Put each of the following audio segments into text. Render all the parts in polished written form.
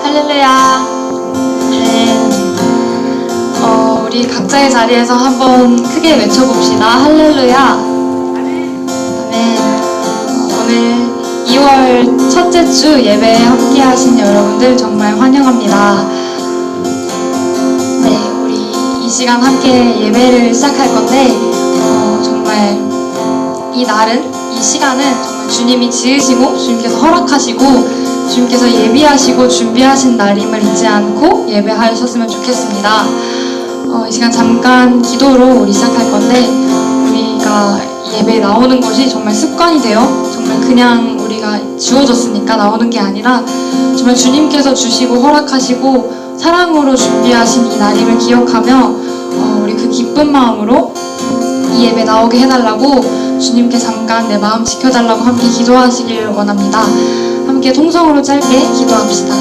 할렐루야. 네. 우리 각자의 자리에서 한번 크게 외쳐봅시다. 할렐루야. 아멘. 오늘 2월 첫째 주 예배에 함께 하신 여러분들 정말 환영합니다. 네, 우리 이 시간 함께 예배를 시작할 건데 정말 이 날은, 이 시간은 정말 주님이 지으시고 주님께서 허락하시고 주님께서 예비하시고 준비하신 날임을 잊지 않고 예배하셨으면 좋겠습니다. 이 시간 잠깐 기도로 우리 시작할 건데, 우리가 예배에 나오는 것이 정말 습관이 되어 정말 그냥 우리가 주어졌으니까 나오는 게 아니라 정말 주님께서 주시고 허락하시고 사랑으로 준비하신 이 날임을 기억하며 우리 그 기쁜 마음으로 이 예배 나오게 해달라고 주님께 잠깐 내 마음 지켜달라고 함께 기도하시길 원합니다. 함께 통성으로 짧게 기도합시다.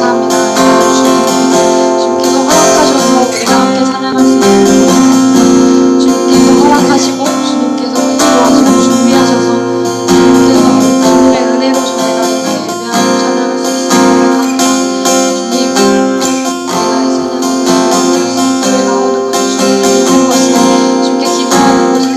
감사합니다. 주님께서 허락하셔서 우리가 함께 찬양할 수 있는, 주님께서 허락하시고 주님께서 인도하시고 준비하셔서 주님의 은혜로 저희가 이렇게 예배하고 찬양할 수 있음을 감사합니다. 주님, 우리가 이 찬양을 교회 나오는 것이 주님께 있는 것이, 주님께 기도하는 것이,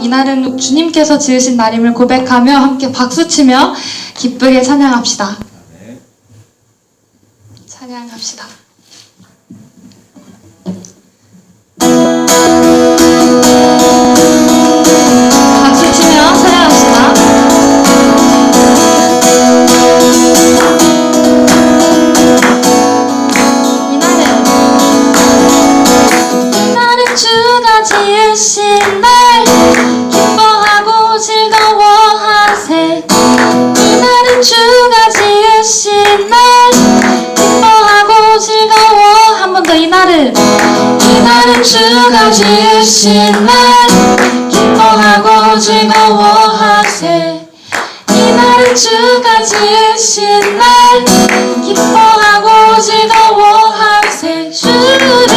이날은 주님께서 지으신 날임을 고백하며 함께 박수치며 기쁘게 찬양합시다. 찬양합시다. 박수치며 찬양합시다. 이날은 주가 지으신 날 기뻐하고 즐거워하세. 이날은 주가 지으신 날 기뻐하고 즐거워. 한 번 더. 이날은 주가 지으신 날 기뻐하고 즐거워하세. 이날은 주가 지으신 날 기뻐하고 즐거워하세. 주를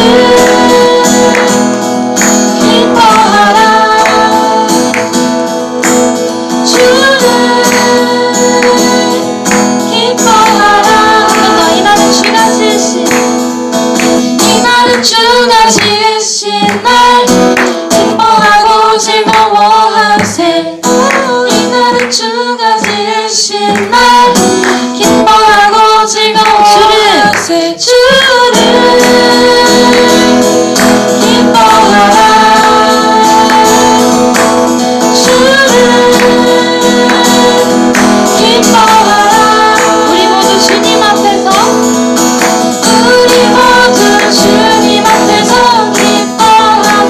기뻐하라. 주를 기뻐하라. 한 번 더. 이날은 주가 지으신, 이날은 주가 지으신 날 기뻐하고 즐거워하세. 이날은 주가 지으신 날 기뻐하고 즐거워하세. 주를 기뻐하라. 우리 모두 주님 앞에서 기뻐하라.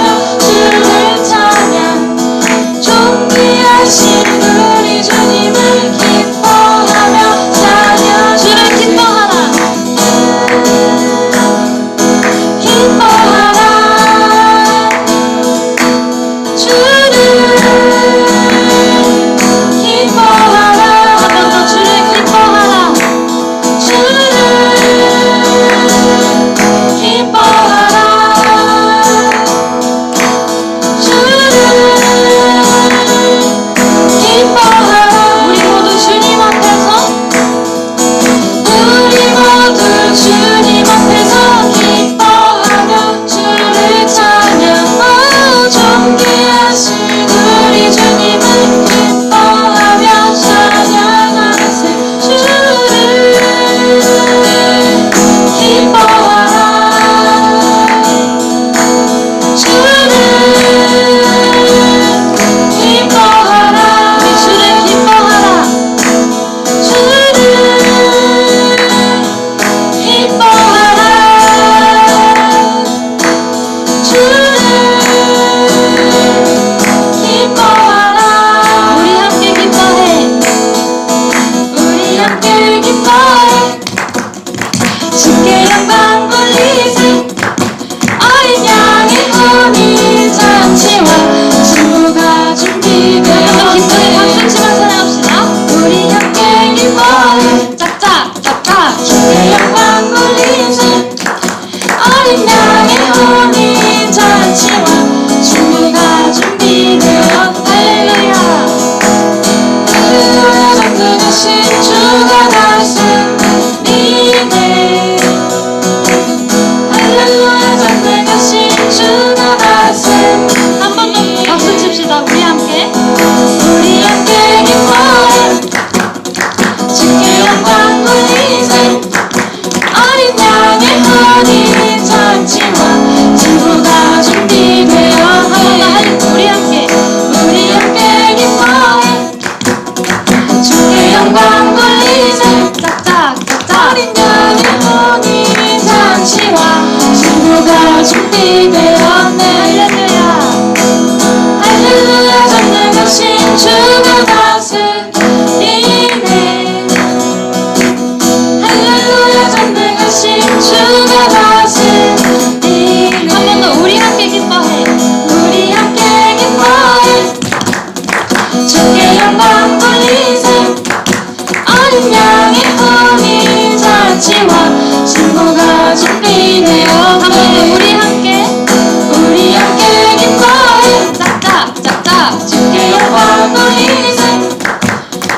할렐루야 주께 영광 돌리세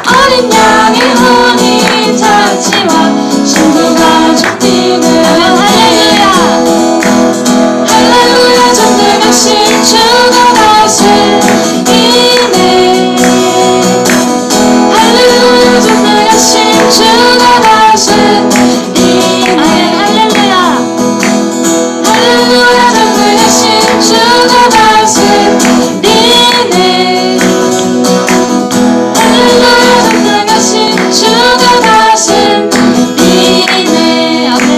어린 양의 혼인 잔치와 신부가 춤추는 할렐루야 할렐루야 전능하신 주가 다스리네 할렐루야 전능하신 주가 다스리네 할렐루야 할렐루야 전능하신 주가 다스리네 할렐루야 전능하신 주가 다스리네 아멘.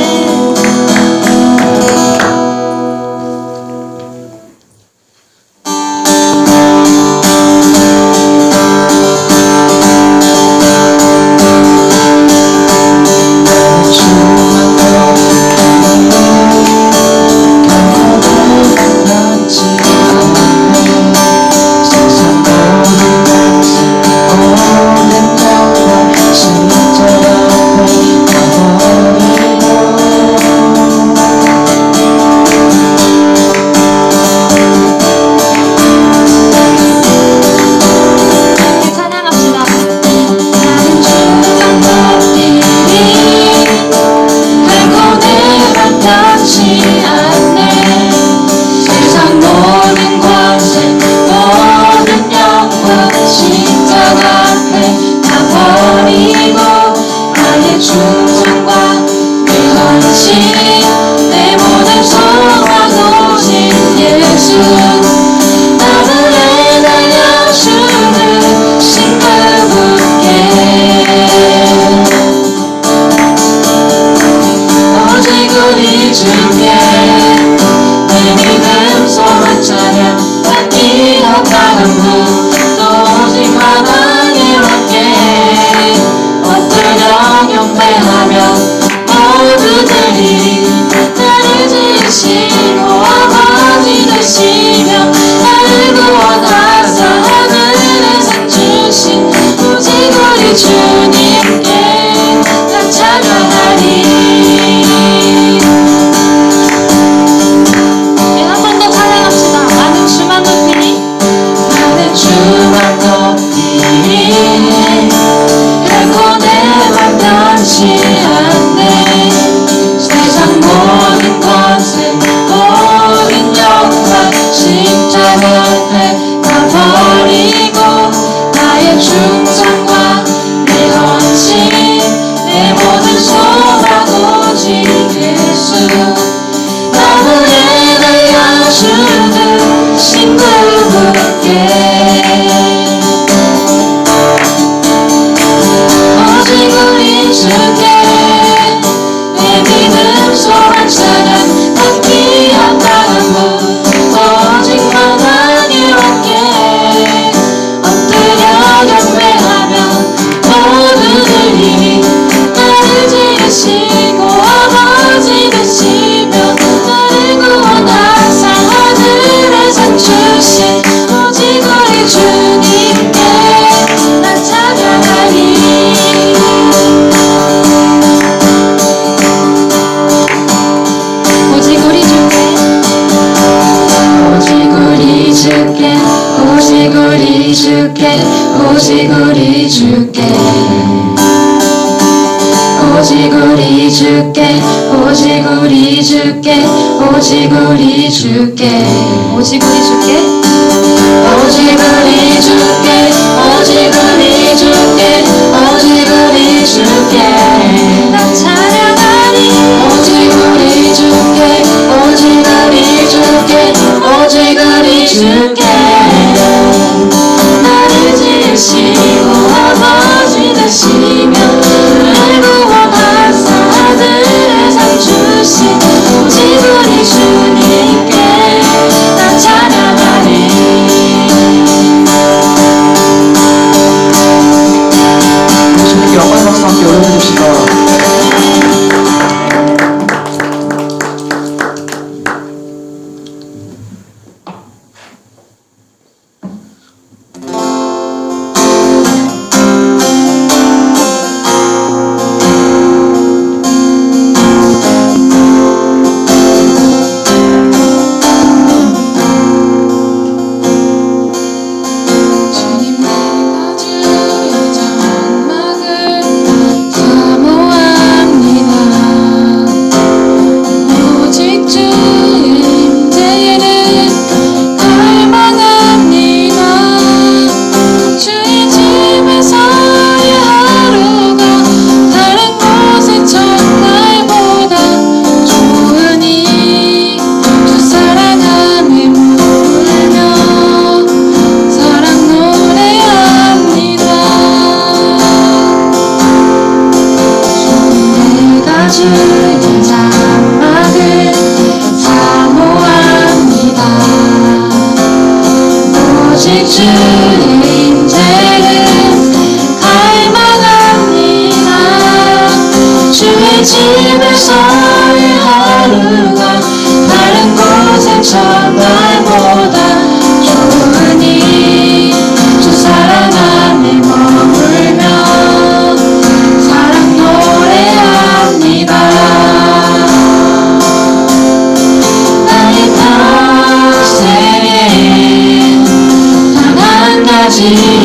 오직 우리 주께 오직 우리 주께 오직 우리 주께 오직 우리 주께 오직 우리 주께 오직 우리 주께 오직 우리 주께 오직 우리 주께 나 찬양하니 오직 우리 주께 오직 우리 주께 오직 우리 주께 나를 지으시고 아버지 되시며 나를 구원하사 아들의 상 주신 오직 우리 주님께 나 찬양하리 주님께 영광 박수 함께 올려주시고 인자만은 사모합니다. 오직 주의 임재를 갈망합니다. 주의 집에서의 하루가 다른 곳엔 첫날보다 좋으니 주 사랑 안에 머물며 사랑 노래합니다. 나의 평생에 단 한 가지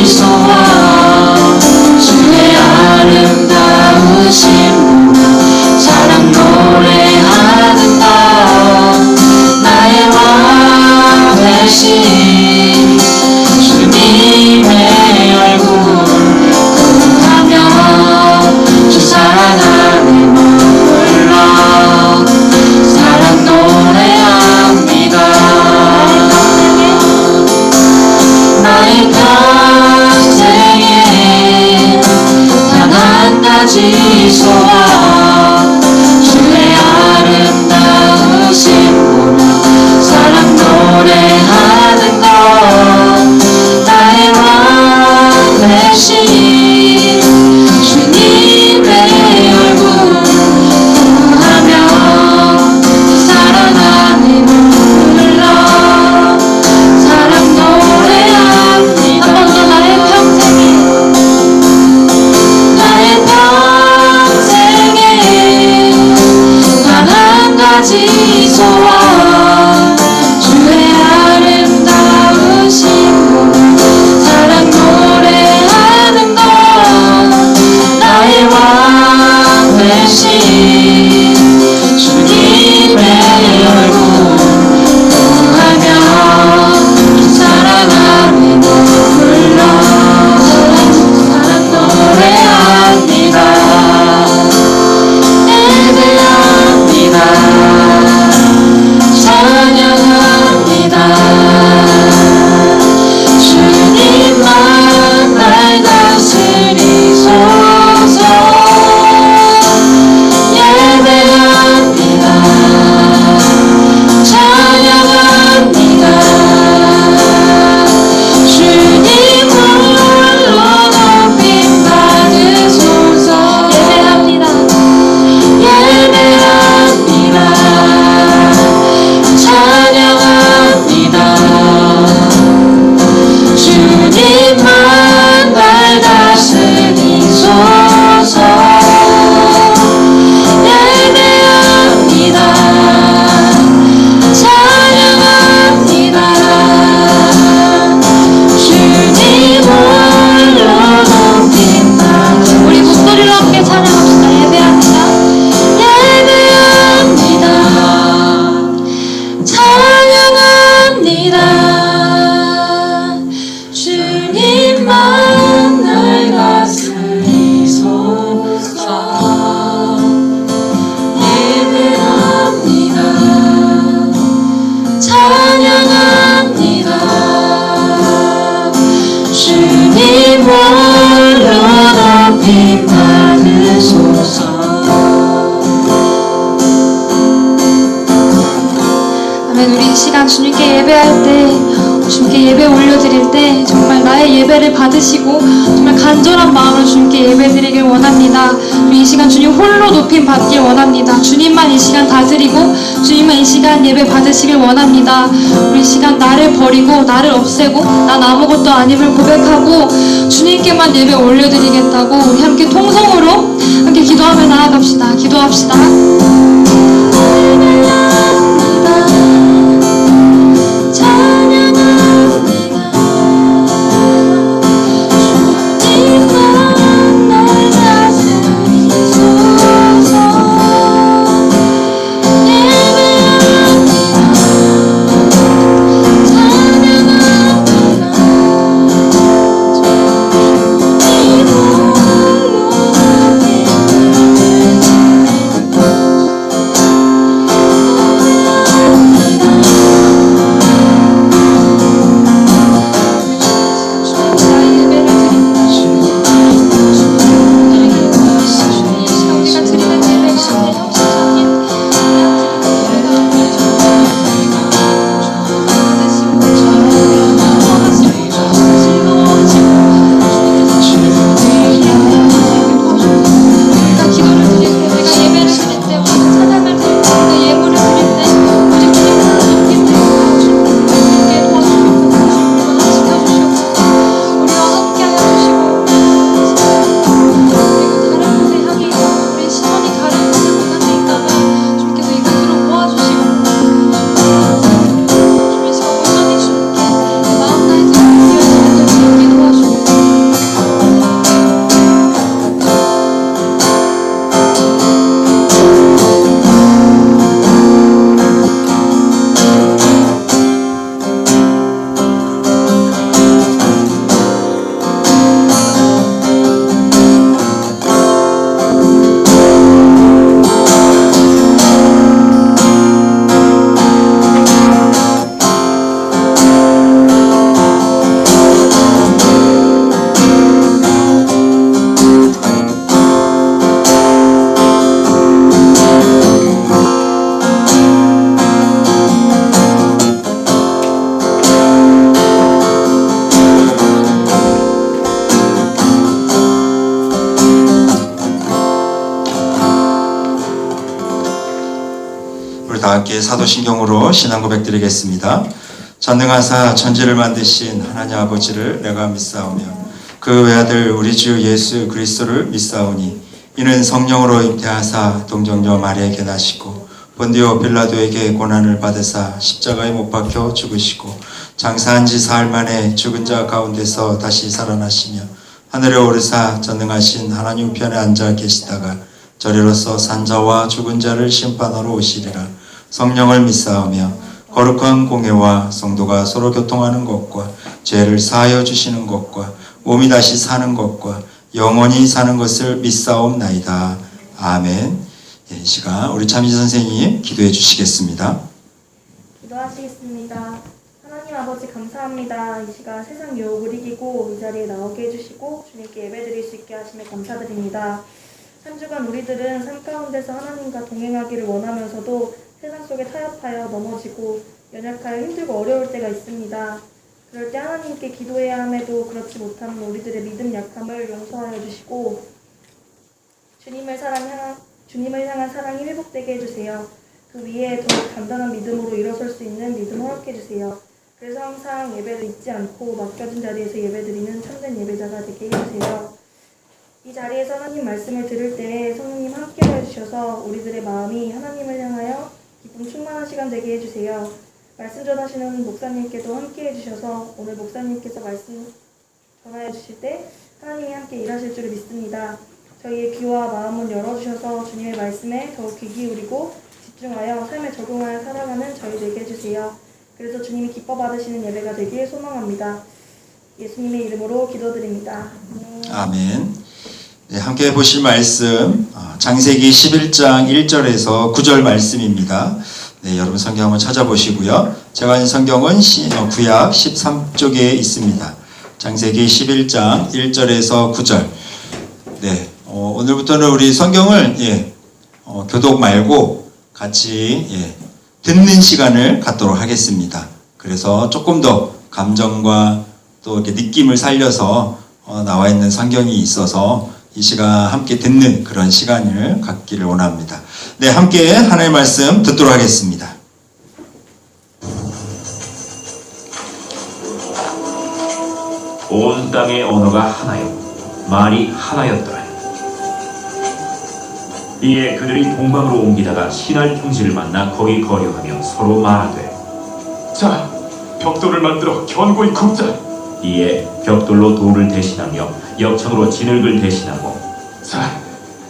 소원 주의 아름다우신 보며 사랑 노래하는 것 나의 왕 되신 주님의 얼굴 구하며 주 사랑 안에 머물러 사랑 노래합니다. 나의 평생에 단 한 가지 소원 주의 아름다우신 보며 사랑 노래하는 것 나의 왕 되신 주님의 얼굴 구하며 사랑 안에 머물러 사랑 노래합니다. 한 번 더 나의 평생에 단 한 가지 소원 주의 아름다우신 보며 사랑 노래하는 것 나의 왕 되신 주님의 얼굴 구하며 사랑 안에 머물러 사랑 노래합니다. 예배합니다. 찬양합니다. 주님만 날 다스리소서. 예배합니다. 찬양합니다. 주님 홀로 높임 받으소서. 예배합니다. 예배합니다. 찬양합니다. 주님만 날 다스리소서. 예배합니다. 찬양합니다. 주님 홀로 높임 받으소서. 우리 목소리로 함께 찬양합시다. 예배합니다. 예배합니다. 찬양합니다. 주님만 날 다스리소서. 예배합니다. 찬양합니다. 주님 홀로 높임 받으소서. 아멘. 우리 이 시간 주님께 예배할 때 주님께 예배 올려드릴 때 정말 나의 예배를 받으시고 정말 간절한 마음으로 주님께 예배드리길 원합니다. 우리 이 시간 주님 홀로 높임 받길 원합니다. 주님만 이 시간 다스리고 주님만 이 시간 예배 받으시길 원합니다. 우리 이 시간 나를 버리고 나를 없애고 난 아무것도 아님을 고백하고 주님께만 예배 올려드리겠다고 우리 함께 통성으로 함께 기도하며 나아갑시다. 기도합시다. 우리 다 함께 사도신경으로 신앙 고백드리겠습니다. 전능하사 천지를 만드신 하나님 아버지를 내가 믿사오며 그 외아들 우리 주 예수 그리스도를 믿사오니 이는 성령으로 잉태하사 동정녀 마리아에게 나시고 본디오 빌라도에게 고난을 받으사 십자가에 못 박혀 죽으시고 장사한 지 사흘 만에 죽은 자 가운데서 다시 살아나시며 하늘에 오르사 전능하신 하나님 우편에 앉아 계시다가 저리로서 산자와 죽은 자를 심판하러 오시리라. 성령을 믿사오며 거룩한 공예와 성도가 서로 교통하는 것과 죄를 사하여 주시는 것과 몸이 다시 사는 것과 영원히 사는 것을 믿사옵나이다. 아멘. 이 시간 우리 참지 선생님 기도해 주시겠습니다. 기도하시겠습니다. 하나님 아버지 감사합니다. 이 시간 세상 유혹을 이기고 이 자리에 나오게 해주시고 주님께 예배드릴 수 있게 하심에 감사드립니다. 한 주간 우리들은 삶 가운데서 하나님과 동행하기를 원하면서도 세상 속에 타협하여 넘어지고 연약하여 힘들고 어려울 때가 있습니다. 그럴 때 하나님께 기도해야 함에도 그렇지 못하는 우리들의 믿음 약함을 용서하여 주시고 주님을 향한 사랑이 회복되게 해주세요. 그 위에 더욱 단단한 믿음으로 일어설 수 있는 믿음 허락해 주세요. 그래서 항상 예배를 잊지 않고 맡겨진 자리에서 예배드리는 참된 예배자가 되게 해주세요. 이 자리에서 하나님 말씀을 들을 때 성령님 함께 해주셔서 우리들의 마음이 하나님을 향하여 기쁨 충만한 시간 되게 해주세요. 말씀 전하시는 목사님께도 함께 해주셔서 오늘 목사님께서 말씀 전하여 주실 때 하나님이 함께 일하실 줄을 믿습니다. 저희의 귀와 마음을 열어주셔서 주님의 말씀에 더욱 귀 기울이고 집중하여 삶에 적용하여 살아가는 저희 되게 해주세요. 그래서 주님이 기뻐 받으시는 예배가 되길 소망합니다. 예수님의 이름으로 기도드립니다. 아멘. 네, 함께 보실 말씀 창세기 11장 1절에서 9절 말씀입니다. 네, 여러분 성경 한번 찾아보시고요. 제가 있는 성경은 구약 13쪽에 있습니다. 창세기 11장 1절에서 9절. 네, 오늘부터는 우리 성경을 교독 말고 같이 듣는 시간을 갖도록 하겠습니다. 그래서 조금 더 감정과 또 이렇게 느낌을 살려서 나와 있는 성경이 있어서 이 시간 함께 듣는 그런 시간을 갖기를 원합니다. 네, 함께 하나님의 말씀 듣도록 하겠습니다. 온 땅의 언어가 하나요 말이 하나였더라. 이에 그들이 동방으로 옮기다가 신할 형제를 만나 거기 거류하며 서로 말하되 자, 벽돌을 만들어 견고히 굽자. 이에 벽돌로 돌을 대신하며 역청으로 진흙을 대신하고 자,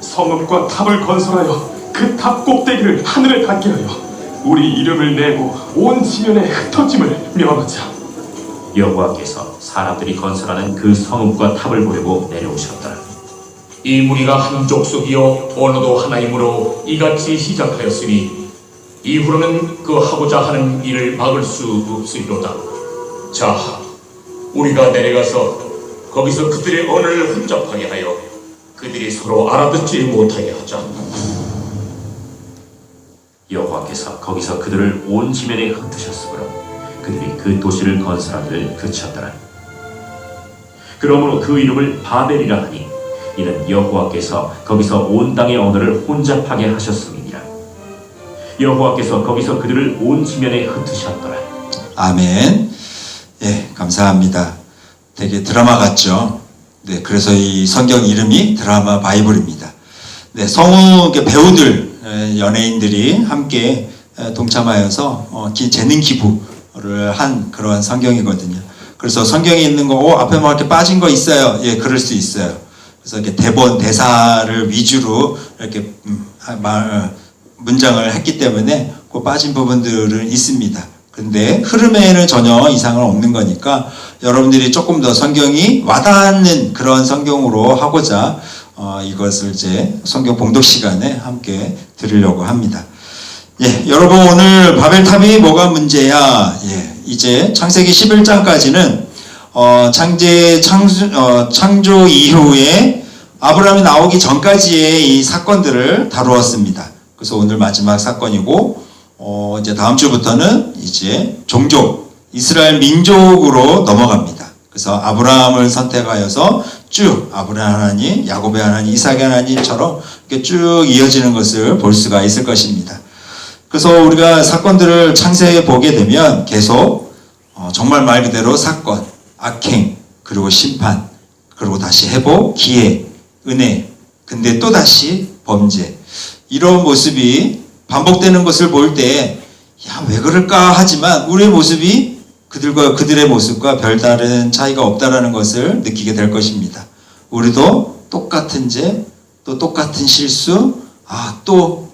성읍과 탑을 건설하여 그 탑 꼭대기를 하늘에 닿게 하여 우리 이름을 내고 온 지면에 흩어짐을 명하자. 여호와께서 사람들이 건설하는 그 성읍과 탑을 보려고 내려오셨더라. 이 무리가 한 족속이요 언어도 하나이므로 이같이 시작하였으니 이후로는 그 하고자 하는 일을 막을 수 없으리로다. 자, 우리가 내려가서 거기서 그들의 언어를 혼잡하게 하여 그들이 서로 알아듣지 못하게 하자. 여호와께서 거기서 그들을 온 지면에 흩으셨으므로 그들이 그 도시를 건설하기를 그쳤더라. 그러므로 그 이름을 바벨이라 하니 이는 여호와께서 거기서 온 땅의 언어를 혼잡하게 하셨음이니라. 여호와께서 거기서 그들을 온 지면에 흩으셨더라. 아멘. 예, 감사합니다. 되게 드라마 같죠? 네, 그래서 이 성경 이름이 드라마 바이블입니다. 네, 성우 배우들, 연예인들이 함께 동참하여서 재능 기부를 한 그런 성경이거든요. 그래서 성경에 있는 거, 앞에 뭐 이렇게 빠진 거 있어요. 예, 그럴 수 있어요. 그래서 이렇게 대사를 위주로 이렇게 문장을 했기 때문에 그 빠진 부분들은 있습니다. 근데 흐름에는 전혀 이상은 없는 거니까 여러분들이 조금 더 성경이 와닿는 그런 성경으로 하고자 이것을 이제 성경 봉독 시간에 함께 들으려고 합니다. 예, 여러분 오늘 바벨탑이 뭐가 문제야? 예, 이제 창세기 11장까지는 창조 이후에 아브라함이 나오기 전까지의 이 사건들을 다루었습니다. 그래서 오늘 마지막 사건이고 이제 다음 주부터는 이제 종족 이스라엘 민족으로 넘어갑니다. 그래서 아브라함을 선택하여서 쭉 아브라함 하나님, 야곱의 하나님, 이삭의 하나님처럼 이렇게 쭉 이어지는 것을 볼 수가 있을 것입니다. 그래서 우리가 사건들을 창세해 보게 되면 계속 정말 말 그대로 사건, 악행, 그리고 심판, 그리고 다시 회복, 기회, 은혜, 근데 또 다시 범죄, 이런 모습이 반복되는 것을 볼 때 야, 왜 그럴까 하지만 우리의 모습이 그들의 모습과 별다른 차이가 없다라는 것을 느끼게 될 것입니다. 우리도 똑같은 죄, 또 똑같은 실수, 또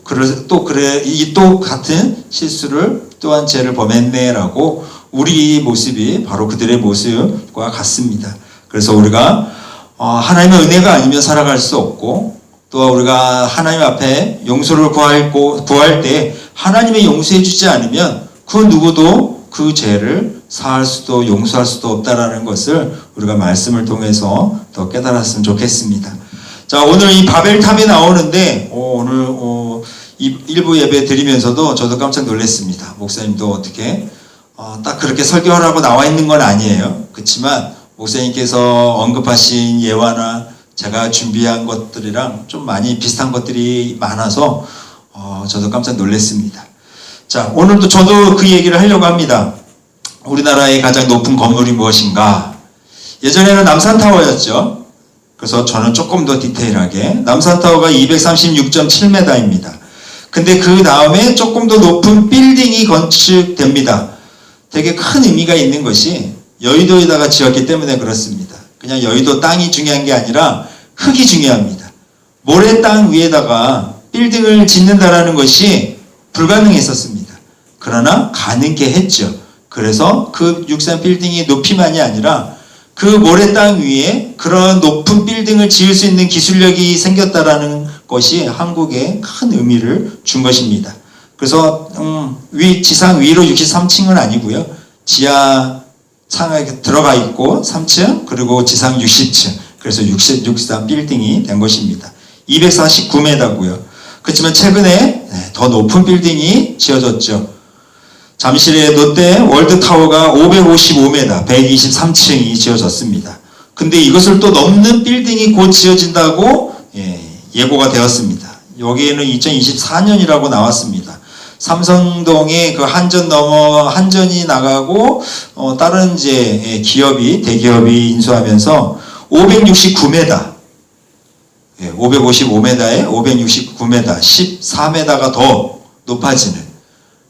같은 실수를 또한 죄를 범했네라고 우리 모습이 바로 그들의 모습과 같습니다. 그래서 우리가 하나님의 은혜가 아니면 살아갈 수 없고, 또 우리가 하나님 앞에 용서를 구할 때 하나님의 용서해 주지 않으면 그 누구도 그 죄를 사할 수도 용서할 수도 없다라는 것을 우리가 말씀을 통해서 더 깨달았으면 좋겠습니다. 자, 오늘 이 바벨탑이 나오는데 오늘 이 일부 예배 드리면서도 저도 깜짝 놀랐습니다. 목사님도 어떻게 딱 그렇게 설교하라고 나와 있는 건 아니에요. 그렇지만 목사님께서 언급하신 예화나 제가 준비한 것들이랑 좀 많이 비슷한 것들이 많아서 저도 깜짝 놀랐습니다. 자, 오늘도 저도 그 얘기를 하려고 합니다. 우리나라의 가장 높은 건물이 무엇인가? 예전에는 남산타워였죠. 그래서 저는 조금 더 디테일하게 남산타워가 236.7m입니다. 근데 그 다음에 조금 더 높은 빌딩이 건축됩니다. 되게 큰 의미가 있는 것이 여의도에다가 지었기 때문에 그렇습니다. 그냥 여의도 땅이 중요한 게 아니라 흙이 중요합니다. 모래 땅 위에다가 빌딩을 짓는다라는 것이 불가능했었습니다. 그러나 가능케 했죠. 그래서 그 63 빌딩의 높이만이 아니라 그 모래 땅 위에 그런 높은 빌딩을 지을 수 있는 기술력이 생겼다라는 것이 한국에 큰 의미를 준 것입니다. 그래서 지상 위로 63층은 아니고요. 지하 상에 들어가 있고 3층, 그리고 지상 60층. 그래서 63 빌딩이 된 것입니다. 249m고요. 그렇지만 최근에 더 높은 빌딩이 지어졌죠. 잠실의 롯데 월드타워가 555m, 123층이 지어졌습니다. 근데 이것을 또 넘는 빌딩이 곧 지어진다고 예고가 되었습니다. 여기에는 2024년이라고 나왔습니다. 삼성동에 그 한전이 나가고 다른 이제 대기업이 인수하면서 569m, 555m에 569m, 14m가 더 높아지는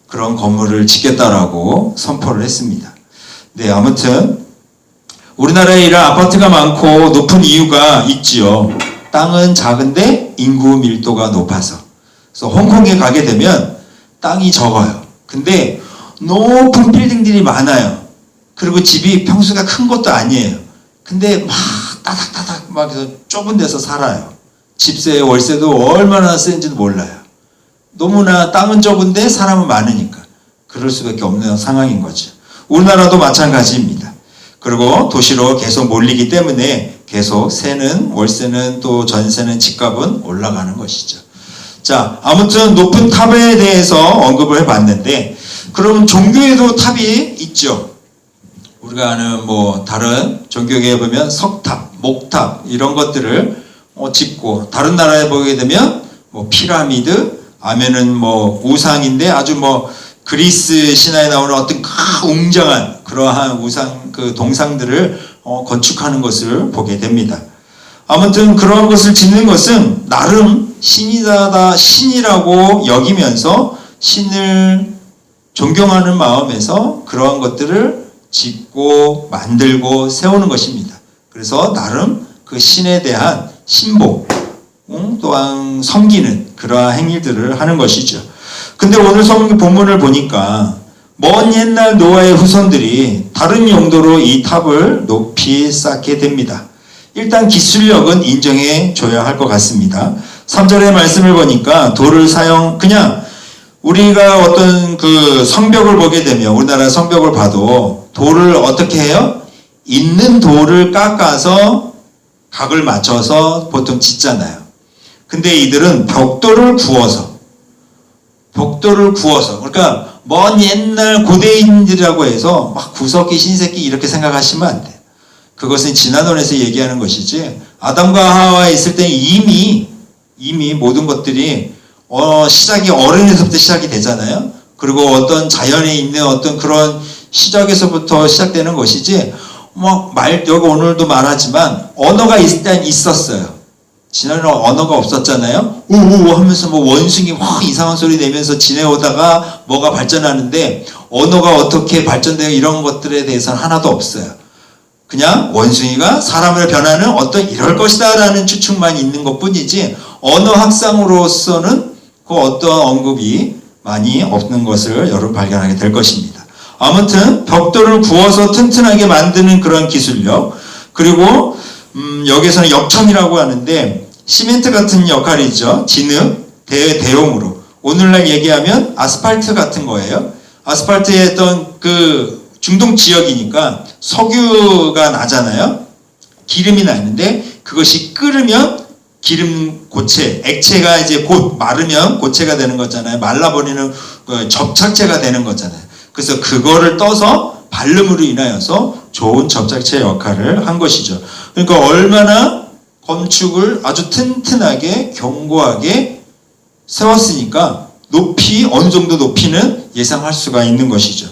그런 건물을 짓겠다라고 선포를 했습니다. 네, 아무튼 우리나라에 이런 아파트가 많고 높은 이유가 있지요. 땅은 작은데 인구 밀도가 높아서. 그래서 홍콩에 가게 되면 땅이 적어요. 근데 높은 빌딩들이 많아요. 그리고 집이 평수가 큰 것도 아니에요. 근데 막 따닥따닥 막 좁은 데서 살아요. 집세, 월세도 얼마나 센지도 몰라요. 너무나 땅은 좁은데 사람은 많으니까 그럴 수밖에 없는 상황인 거죠. 우리나라도 마찬가지입니다. 그리고 도시로 계속 몰리기 때문에 계속 월세는 또 전세는 집값은 올라가는 것이죠. 자, 아무튼 높은 탑에 대해서 언급을 해봤는데, 그럼 종교에도 탑이 있죠. 우리가 아는 다른 종교계에 보면 석탑, 목탑 이런 것들을 짓고, 다른 나라에 보게 되면 피라미드, 아면은 우상인데 아주 그리스 신화에 나오는 어떤 웅장한 그러한 우상 동상들을 건축하는 것을 보게 됩니다. 아무튼 그런 것을 짓는 것은 나름 신이라고 여기면서 신을 존경하는 마음에서 그러한 것들을 짓고 만들고 세우는 것입니다. 그래서 나름 그 신에 대한 신복, 또한 섬기는 그러한 행위들을 하는 것이죠. 근데 오늘 성경 본문을 보니까 먼 옛날 노아의 후손들이 다른 용도로 이 탑을 높이 쌓게 됩니다. 일단 기술력은 인정해 줘야 할 것 같습니다. 3절의 말씀을 보니까 그냥 우리가 어떤 그 성벽을 보게 되면, 우리나라 성벽을 봐도 돌을 어떻게 해요? 있는 돌을 깎아서 각을 맞춰서 보통 짓잖아요. 근데 이들은 벽돌을 구워서, 그러니까 먼 옛날 고대인들이라고 해서 막 구석기 신석기 이렇게 생각하시면 안 돼요. 그것은 진화론에서 얘기하는 것이지, 아담과 하와에 있을 때 이미 모든 것들이 시작이 어른에서부터 시작이 되잖아요. 그리고 어떤 자연에 있는 어떤 그런 시작에서부터 시작되는 것이지, 여기 오늘도 말하지만, 언어가 일단 있었어요. 지난해는 언어가 없었잖아요. 우우 하면서 원숭이 확 이상한 소리 내면서 지내오다가 뭐가 발전하는데, 언어가 어떻게 발전되고 이런 것들에 대해서는 하나도 없어요. 그냥 원숭이가 사람을 변하는 어떤 이럴 것이다 라는 추측만 있는 것 뿐이지, 언어 학상으로서는 그 어떤 언급이 많이 없는 것을 여러분 발견하게 될 것입니다. 아무튼 벽돌을 구워서 튼튼하게 만드는 그런 기술력, 그리고 여기서는 역청이라고 하는데 시멘트 같은 역할이죠. 진흙, 대용으로. 오늘날 얘기하면 아스팔트 같은 거예요. 아스팔트의 어떤 그 중동 지역이니까 석유가 나잖아요. 기름이 나는데 그것이 끓으면 기름 고체, 액체가 이제 곧 마르면 고체가 되는 거잖아요. 말라버리는 접착제가 되는 거잖아요. 그래서 그거를 떠서 발름으로 인하여서 좋은 접착제 역할을 한 것이죠. 그러니까 얼마나 건축을 아주 튼튼하게 견고하게 세웠으니까 높이, 어느 정도 높이는 예상할 수가 있는 것이죠.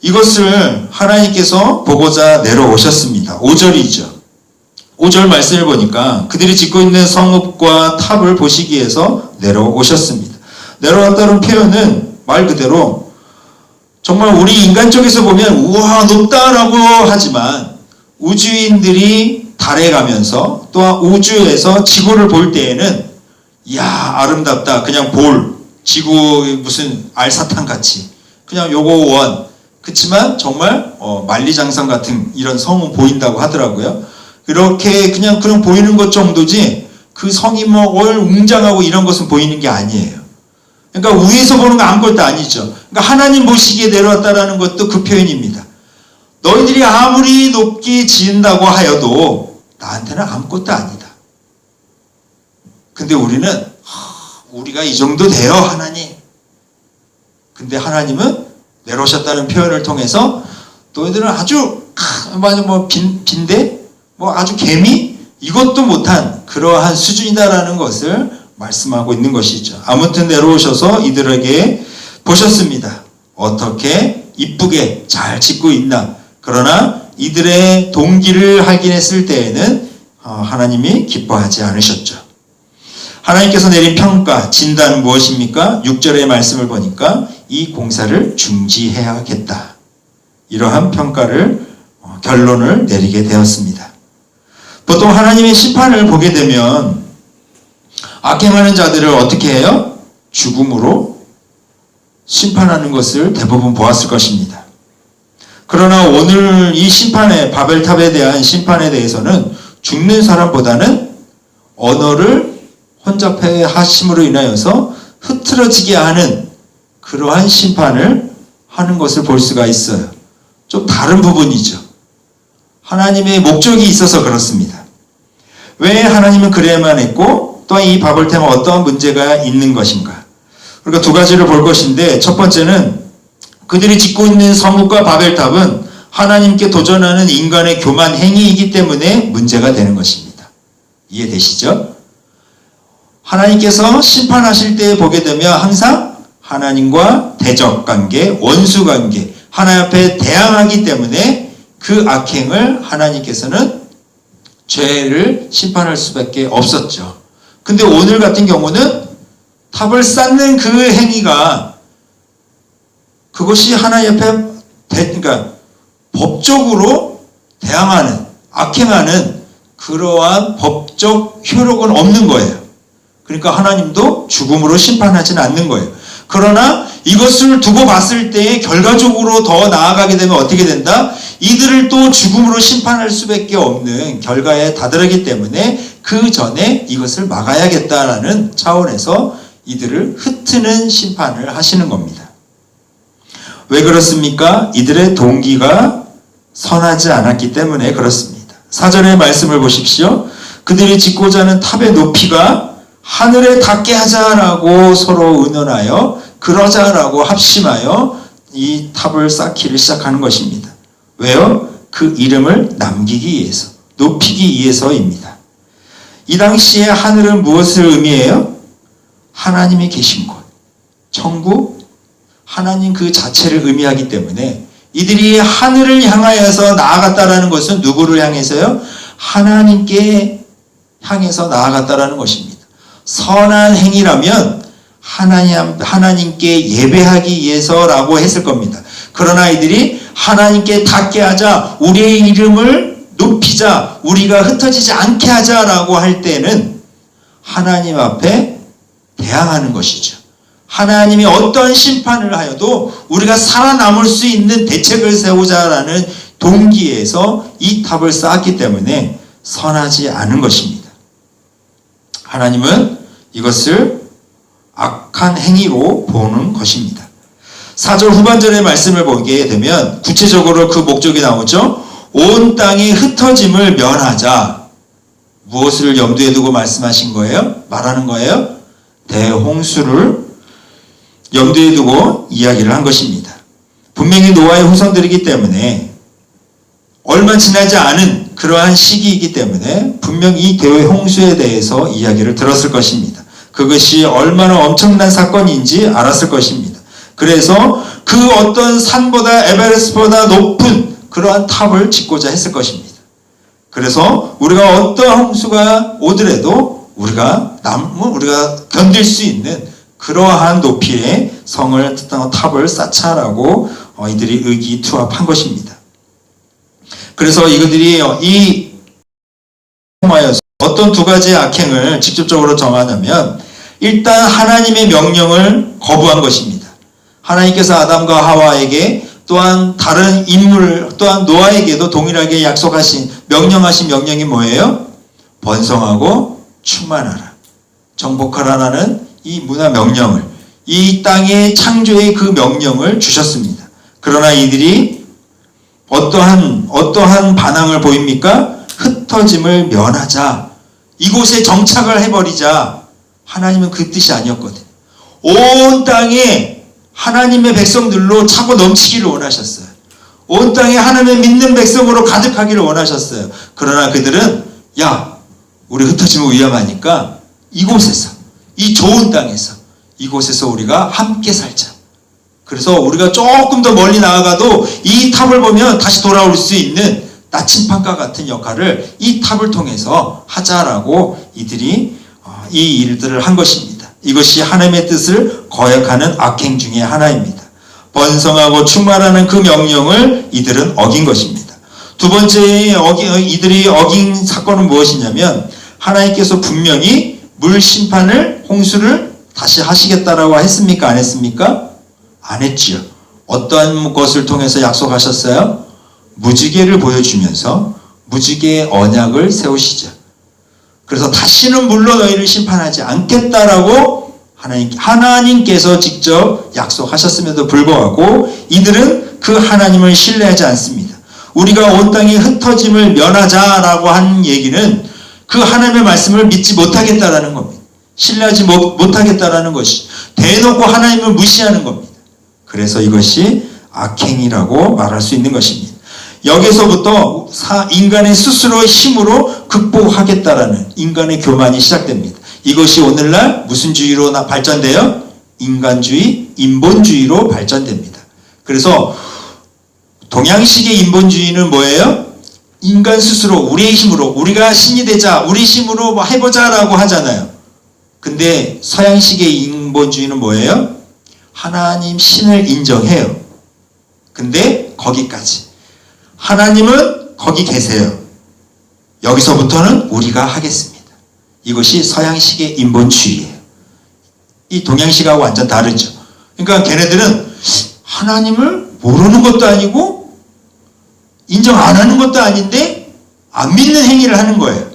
이것을 하나님께서 보고자 내려오셨습니다. 5절이죠. 5절 말씀을 보니까 그들이 짓고 있는 성읍과 탑을 보시기 위해서 내려오셨습니다. 내려왔다는 표현은 말 그대로 정말 우리 인간 쪽에서 보면 우와 높다라고 하지만, 우주인들이 달에 가면서 또한 우주에서 지구를 볼 때에는 이야 아름답다, 그냥 지구 무슨 알사탕 같이 그냥 요거 원, 그치만 정말 만리장성 같은 이런 성은 보인다고 하더라고요. 이렇게 그냥 보이는 것 정도지 그 성이 웅장하고 이런 것은 보이는 게 아니에요. 그러니까 위에서 보는 거 아무것도 아니죠. 그러니까 하나님 보시기에 내려왔다라는 것도 그 표현입니다. 너희들이 아무리 높게 지은다고 하여도 나한테는 아무것도 아니다. 근데 우리가 이 정도 돼요, 하나님. 근데 하나님은 내려오셨다는 표현을 통해서 너희들은 아주 빈대? 아주 개미? 이것도 못한 그러한 수준이다라는 것을 말씀하고 있는 것이죠. 아무튼 내려오셔서 이들에게 보셨습니다. 어떻게 이쁘게 잘 짓고 있나. 그러나 이들의 동기를 확인했을 때에는 하나님이 기뻐하지 않으셨죠. 하나님께서 내린 평가, 진단은 무엇입니까? 6절의 말씀을 보니까 이 공사를 중지해야겠다. 이러한 평가를, 결론을 내리게 되었습니다. 보통 하나님의 심판을 보게 되면 악행하는 자들을 어떻게 해요? 죽음으로 심판하는 것을 대부분 보았을 것입니다. 그러나 오늘 이 심판에, 바벨탑에 대한 심판에 대해서는 죽는 사람보다는 언어를 혼잡해 하심으로 인하여서 흐트러지게 하는 그러한 심판을 하는 것을 볼 수가 있어요. 좀 다른 부분이죠. 하나님의 목적이 있어서 그렇습니다. 왜 하나님은 그래야만 했고 또한 이 바벨탑에 어떠한 문제가 있는 것인가. 그러니까 두 가지를 볼 것인데, 첫 번째는 그들이 짓고 있는 성읍과 바벨탑은 하나님께 도전하는 인간의 교만 행위이기 때문에 문제가 되는 것입니다. 이해되시죠? 하나님께서 심판하실 때 보게 되면 항상 하나님과 대적관계, 원수관계, 하나님 앞에 대항하기 때문에 그 악행을 하나님께서는 죄를 심판할 수밖에 없었죠. 근데 오늘 같은 경우는 탑을 쌓는 그 행위가, 그것이 하나님 앞에 그러니까 법적으로 대항하는, 악행하는 그러한 법적 효력은 없는 거예요. 그러니까 하나님도 죽음으로 심판하지는 않는 거예요. 그러나 이것을 두고 봤을 때 결과적으로 더 나아가게 되면 어떻게 된다? 이들을 또 죽음으로 심판할 수밖에 없는 결과에 다다르기 때문에 그 전에 이것을 막아야겠다라는 차원에서 이들을 흩트는 심판을 하시는 겁니다. 왜 그렇습니까? 이들의 동기가 선하지 않았기 때문에 그렇습니다. 4절의 말씀을 보십시오. 그들이 짓고자 하는 탑의 높이가 하늘에 닿게 하자라고 서로 의논하여 그러자라고 합심하여 이 탑을 쌓기를 시작하는 것입니다. 왜요? 그 이름을 남기기 위해서, 높이기 위해서입니다. 이 당시에 하늘은 무엇을 의미해요? 하나님이 계신 곳, 천국, 하나님 그 자체를 의미하기 때문에 이들이 하늘을 향하여서 나아갔다라는 것은 누구를 향해서요? 하나님께 향해서 나아갔다라는 것입니다. 선한 행위라면 하나님께 예배하기 위해서라고 했을 겁니다. 그러나 이들이 하나님께 닿게 하자, 우리의 이름을 높이자, 우리가 흩어지지 않게 하자라고 할 때는 하나님 앞에 대항하는 것이죠. 하나님이 어떤 심판을 하여도 우리가 살아남을 수 있는 대책을 세우자라는 동기에서 이 탑을 쌓았기 때문에 선하지 않은 것입니다. 하나님은 이것을 악한 행위로 보는 것입니다. 4절 후반절의 말씀을 보게 되면 구체적으로 그 목적이 나오죠. 온 땅의 흩어짐을 면하자. 무엇을 염두에 두고 말씀하신 거예요? 말하는 거예요? 대홍수를 염두에 두고 이야기를 한 것입니다. 분명히 노아의 후손들이기 때문에 얼마 지나지 않은 그러한 시기이기 때문에 분명히 이 대홍수에 대해서 이야기를 들었을 것입니다. 그것이 얼마나 엄청난 사건인지 알았을 것입니다. 그래서 그 어떤 산보다 에베레스트보다 높은 그러한 탑을 짓고자 했을 것입니다. 그래서 우리가 어떤 홍수가 오더라도 우리가 견딜 수 있는 그러한 높이의 성을 탑을 쌓자라고 이들이 의기투합한 것입니다. 그래서 이들이 어떤 두 가지의 악행을 직접적으로 정하냐면 일단 하나님의 명령을 거부한 것입니다. 하나님께서 아담과 하와에게 또한 다른 인물 또한 노아에게도 동일하게 명령하신 명령이 뭐예요? 번성하고 충만하라, 정복하라라는 이 문화 명령을, 이 땅의 창조의 그 명령을 주셨습니다. 그러나 이들이 어떠한 반항을 보입니까? 흩어짐을 면하자, 이곳에 정착을 해버리자. 하나님은 그 뜻이 아니었거든요. 온 땅에 하나님의 백성들로 차고 넘치기를 원하셨어요. 온 땅에 하나님의 믿는 백성으로 가득하기를 원하셨어요. 그러나 그들은 우리 흩어지면 위험하니까 이곳에서, 이 좋은 땅에서, 이곳에서 우리가 함께 살자. 그래서 우리가 조금 더 멀리 나아가도 이 탑을 보면 다시 돌아올 수 있는 나침반과 같은 역할을 이 탑을 통해서 하자라고 이들이 이 일들을 한 것입니다. 이것이 하나님의 뜻을 거역하는 악행 중에 하나입니다. 번성하고 충만하는 그 명령을 이들은 어긴 것입니다. 두 번째 이들이 어긴 사건은 무엇이냐면 하나님께서 분명히 물 심판을, 홍수를 다시 하시겠다라고 했습니까? 안 했습니까? 안 했지요. 어떠한 것을 통해서 약속하셨어요? 무지개를 보여주면서 무지개의 언약을 세우시죠. 그래서 다시는 물로 너희를 심판하지 않겠다라고 하나님께서 직접 약속하셨음에도 불구하고 이들은 그 하나님을 신뢰하지 않습니다. 우리가 온 땅의 흩어짐을 면하자라고 한 얘기는 그 하나님의 말씀을 믿지 못하겠다라는 겁니다. 신뢰하지 못하겠다라는 것이 대놓고 하나님을 무시하는 겁니다. 그래서 이것이 악행이라고 말할 수 있는 것입니다. 여기서부터 인간의 스스로의 힘으로 극복하겠다라는 인간의 교만이 시작됩니다. 이것이 오늘날 무슨 주의로 발전돼요? 인간주의, 인본주의로 발전됩니다. 그래서 동양식의 인본주의는 뭐예요? 인간 스스로 우리의 힘으로, 우리가 신이 되자, 우리 힘으로 해보자라고 하잖아요. 근데 서양식의 인본주의는 뭐예요? 하나님 신을 인정해요. 근데 거기까지. 하나님은 거기 계세요. 여기서부터는 우리가 하겠습니다. 이것이 서양식의 인본주의예요. 이 동양식하고 완전 다르죠. 그러니까 걔네들은 하나님을 모르는 것도 아니고 인정 안 하는 것도 아닌데 안 믿는 행위를 하는 거예요.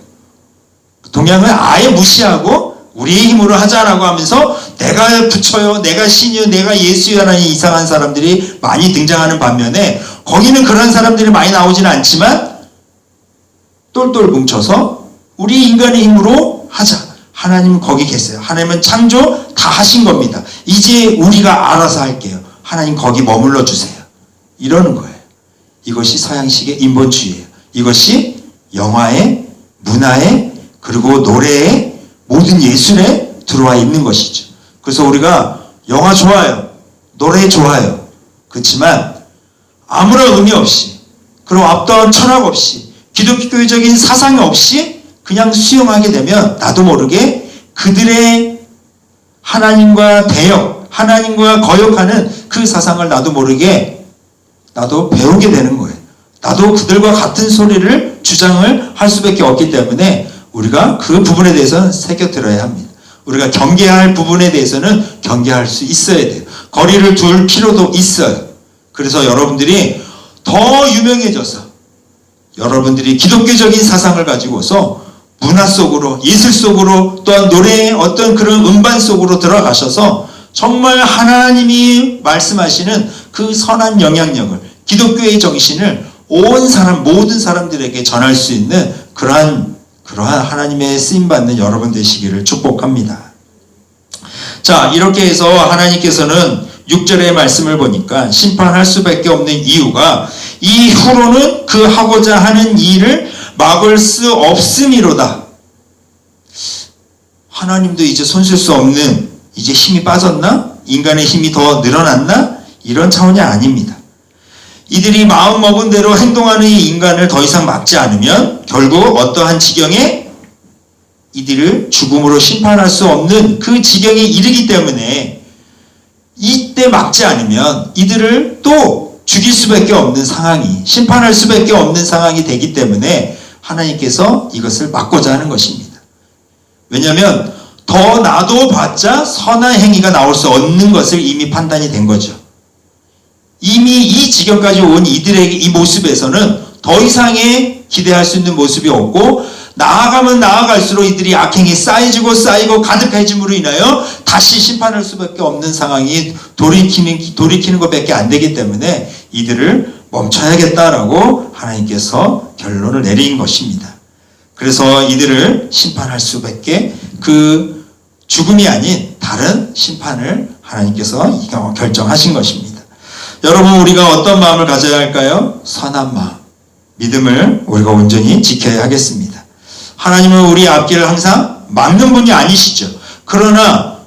동양은 아예 무시하고 우리의 힘으로 하자라고 하면서 내가 부처요, 내가 신이요, 내가 예수요라는 이상한 사람들이 많이 등장하는 반면에 거기는 그런 사람들이 많이 나오지는 않지만 똘똘 뭉쳐서 우리 인간의 힘으로 하자. 하나님은 거기 계세요. 하나님은 창조 다 하신 겁니다. 이제 우리가 알아서 할게요. 하나님 거기 머물러 주세요. 이러는 거예요. 이것이 서양식의 인본주의예요. 이것이 영화에, 문화에, 그리고 노래에, 모든 예술에 들어와 있는 것이죠. 그래서 우리가 영화 좋아요. 노래 좋아요. 그렇지만 아무런 의미 없이, 그리고 앞다운 철학 없이, 기독교적인 사상이 없이 그냥 수용하게 되면 나도 모르게 그들의 하나님과 대역, 하나님과 거역하는 그 사상을 나도 모르게 나도 배우게 되는 거예요. 나도 그들과 같은 소리를 주장을 할 수밖에 없기 때문에 우리가 그 부분에 대해서는 새겨들어야 합니다. 우리가 경계할 부분에 대해서는 경계할 수 있어야 돼요. 거리를 둘 필요도 있어요. 그래서 여러분들이 더 유명해져서 여러분들이 기독교적인 사상을 가지고서 문화 속으로, 예술 속으로, 또한 노래의 어떤 그런 음반 속으로 들어가셔서 정말 하나님이 말씀하시는 그 선한 영향력을, 기독교의 정신을 온 사람, 모든 사람들에게 전할 수 있는 그러한 하나님의 쓰임받는 여러분 되시기를 축복합니다. 자, 이렇게 해서 하나님께서는 6절의 말씀을 보니까 심판할 수밖에 없는 이유가 이후로는 그 하고자 하는 일을 막을 수 없음이로다. 하나님도 이제 손쓸 수 없는, 이제 힘이 빠졌나? 인간의 힘이 더 늘어났나? 이런 차원이 아닙니다. 이들이 마음먹은 대로 행동하는 이 인간을 더 이상 막지 않으면 결국 어떠한 지경에 이들을 죽음으로 심판할 수 없는 그 지경에 이르기 때문에 이때 막지 않으면 이들을 또 죽일 수밖에 없는 상황이, 심판할 수밖에 없는 상황이 되기 때문에 하나님께서 이것을 막고자 하는 것입니다. 왜냐하면 더 놔둬봤자 선한 행위가 나올 수 없는 것을 이미 판단이 된 거죠. 이미 이 지경까지 온 이들에게 이 모습에서는 더 이상의 기대할 수 있는 모습이 없고, 나아가면 나아갈수록 이들이 악행이 쌓이고 가득해짐으로 인하여 다시 심판할 수밖에 없는 상황이 돌이키는 것밖에 안 되기 때문에 이들을 멈춰야겠다라고 하나님께서 결론을 내린 것입니다. 그래서 이들을 심판할 수밖에, 그 죽음이 아닌 다른 심판을 하나님께서 결정하신 것입니다. 여러분, 우리가 어떤 마음을 가져야 할까요? 선한 마음, 믿음을 우리가 온전히 지켜야 하겠습니다. 하나님은 우리 앞길을 항상 막는 분이 아니시죠. 그러나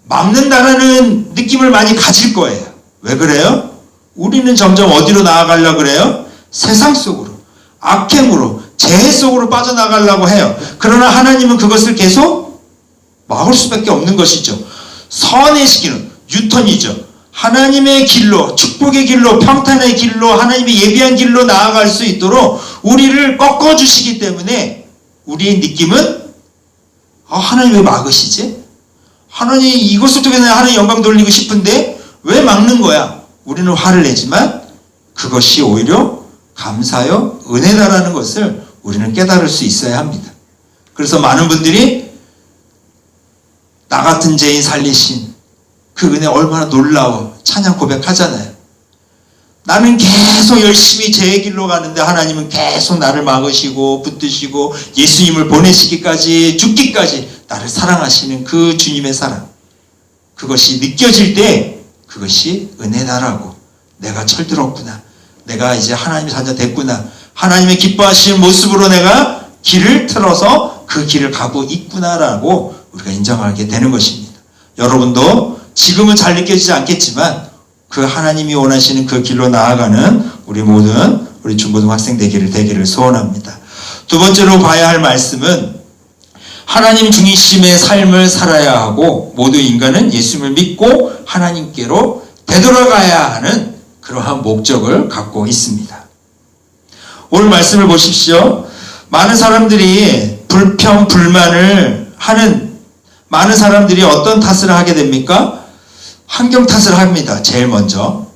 막는다라는 느낌을 많이 가질 거예요. 왜 그래요? 우리는 점점 어디로 나아가려고 그래요? 세상 속으로, 악행으로, 재해 속으로 빠져나가려고 해요. 그러나 하나님은 그것을 계속 막을 수밖에 없는 것이죠. 선의 시기는 유턴이죠. 하나님의 길로, 축복의 길로, 평탄의 길로, 하나님의 예비한 길로 나아갈 수 있도록 우리를 꺾어주시기 때문에 우리의 느낌은 하나님 왜 막으시지? 하나님 이것을 통해 하나님 영광 돌리고 싶은데 왜 막는 거야? 우리는 화를 내지만 그것이 오히려 감사요, 은혜다라는 것을 우리는 깨달을 수 있어야 합니다. 그래서 많은 분들이 나 같은 죄인 살리신 그 은혜 얼마나 놀라워 찬양 고백하잖아요. 나는 계속 열심히 제 길로 가는데 하나님은 계속 나를 막으시고 붙드시고 예수님을 보내시기까지, 죽기까지 나를 사랑하시는 그 주님의 사랑, 그것이 느껴질 때 그것이 은혜다라고, 내가 철들었구나, 내가 이제 하나님의 자녀 됐구나, 하나님의 기뻐하시는 모습으로 내가 길을 틀어서 그 길을 가고 있구나라고 우리가 인정하게 되는 것입니다. 여러분도 지금은 잘 느껴지지 않겠지만 그 하나님이 원하시는 그 길로 나아가는 우리 모든 우리 중고등학생 되기를 소원합니다. 두 번째로 봐야 할 말씀은 하나님 중심의 삶을 살아야 하고 모두 인간은 예수님을 믿고 하나님께로 되돌아가야 하는 그러한 목적을 갖고 있습니다. 오늘 말씀을 보십시오. 많은 사람들이 불평, 불만을 하는, 많은 사람들이 어떤 탓을 하게 됩니까? 환경 탓을 합니다. 제일 먼저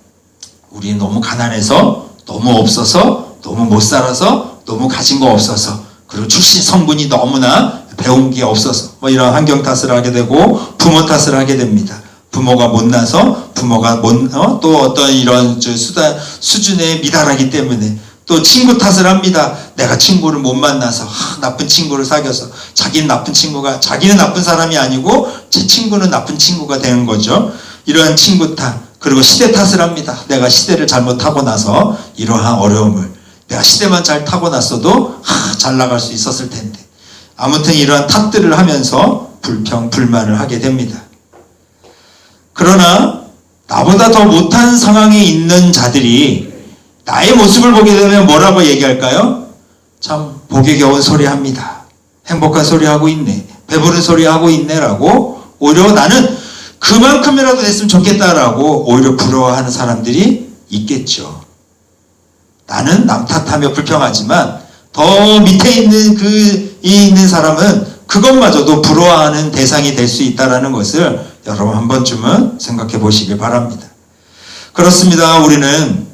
우리 너무 가난해서, 너무 없어서, 너무 못 살아서, 너무 가진 거 없어서, 그리고 출신 성분이 너무나 배운 게 없어서 이런 환경 탓을 하게 되고 부모 탓을 하게 됩니다. 부모가 못나서, 부모가 또 어떤 이런 수준에 미달하기 때문에 또 친구 탓을 합니다. 내가 친구를 못 만나서, 나쁜 친구를 사귀어서, 자기는 나쁜 사람이 아니고 제 친구는 나쁜 친구가 되는 거죠. 이러한 친구 탓, 그리고 시대 탓을 합니다. 내가 시대를 잘못 타고 나서 이러한 어려움을, 내가 시대만 잘 타고 났어도 잘 나갈 수 있었을 텐데, 아무튼 이러한 탓들을 하면서 불평, 불만을 하게 됩니다. 그러나 나보다 더 못한 상황에 있는 자들이 나의 모습을 보게 되면 뭐라고 얘기할까요? 참 복이 겨운 소리 합니다. 행복한 소리 하고 있네. 배부른 소리 하고 있네라고 오히려 나는 그만큼이라도 됐으면 좋겠다라고 오히려 부러워하는 사람들이 있겠죠. 나는 남 탓하며 불평하지만 더 밑에 있는 있는 사람은 그것마저도 부러워하는 대상이 될 수 있다는 것을 여러분 한 번쯤은 생각해 보시길 바랍니다. 그렇습니다. 우리는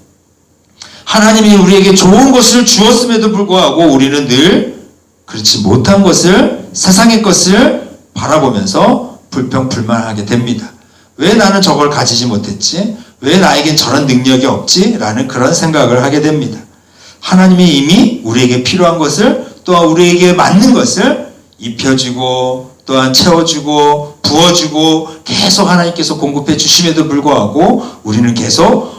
하나님이 우리에게 좋은 것을 주었음에도 불구하고 우리는 늘 그렇지 못한 것을, 세상의 것을 바라보면서 불평불만하게 됩니다. 왜 나는 저걸 가지지 못했지? 왜 나에겐 저런 능력이 없지? 라는 그런 생각을 하게 됩니다. 하나님이 이미 우리에게 필요한 것을, 또한 우리에게 맞는 것을 입혀주고 또한 채워주고 부어주고 계속 하나님께서 공급해 주심에도 불구하고 우리는 계속